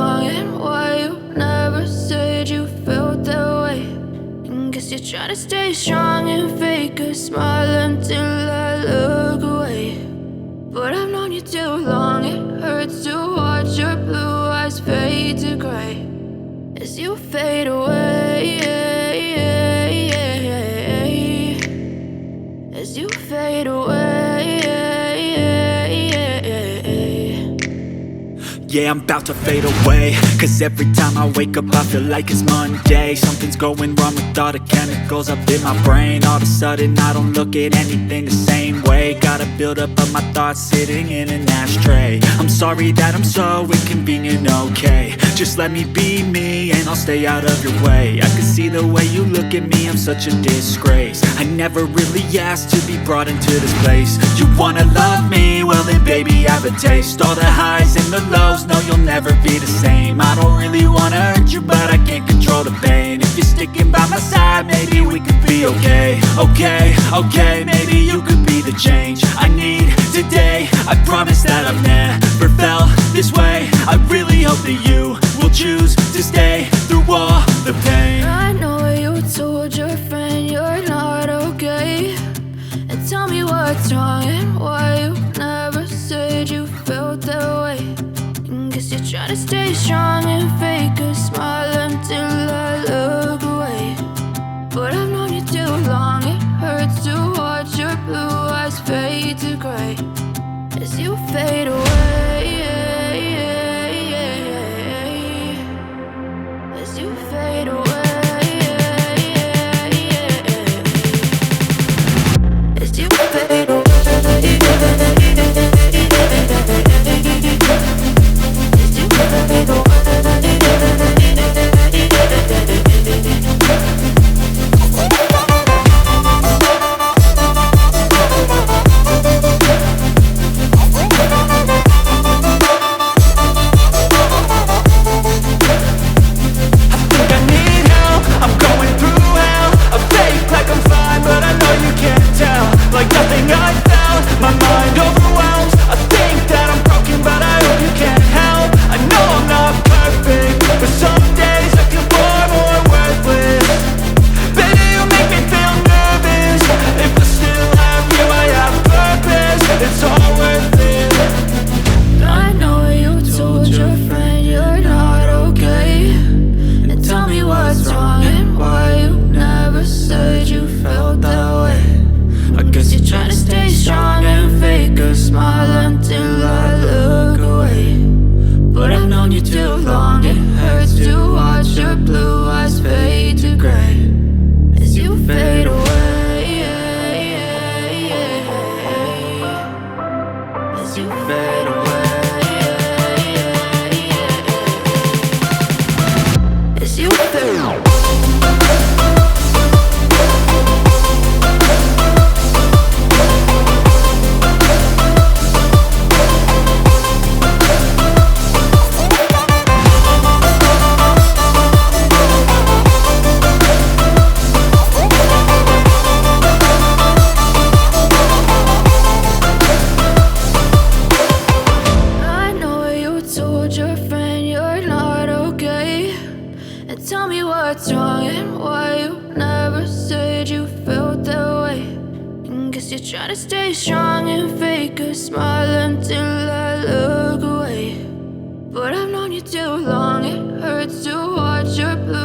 wrong and why you never said you felt that way. And guess you're trying to stay strong and fake a smile until I look away. But I've known you too long, it hurts to watch your blue eyes fade to gray as you fade away, as you fade away. Yeah, I'm about to fade away, cause every time I wake up I feel like it's Monday. Something's going wrong with all the chemicals up in my brain. All of a sudden I don't look at anything the same way. Got a buildup of my thoughts sitting in an ashtray. I'm sorry that I'm so inconvenient, okay. Just let me be me and I'll stay out of your way. I can see the way you look at me, I'm such a disgrace. I never really asked to be brought into this place. You wanna love me? Well then baby I have a taste. All the highs and the lows, no you'll never be the same. I don't really wanna hurt you but I can't control the pain. If you're sticking by my side maybe we could be okay. Okay, maybe you could be the change I need today. I promise that I've never felt this way. I really hope that you will choose to stay through all the pain. I know you told your friend you're not okay, and tell me what's wrong and why you never said you felt that way. And guess you're trying to stay strong and fake a smile until I look away. But I've known you too long, it hurts to watch your blue eyes fade to gray as you fade away, as you fade away, as you fade away, as you fade away. Like nothing I felt, my mind overwhelms. I think that I'm broken, but I hope you can't help. I know I'm not perfect, but some days I feel far more worthless. Baby, you make me feel nervous. If I still have you, I have purpose. It's all worth it. I know you told your friend you're not okay, and tell me what's wrong and why you never said you felt that way. I guess you're trying to stay strong and fake a smile until I look away. But I've known you too long, it hurts to watch your blue eyes fade to gray as you fade away, as you fade away, as you fade away. What's wrong and why you never said you felt that way. And guess you're trying to stay strong and fake a smile until I look away. But I've known you too long, it hurts to watch your blue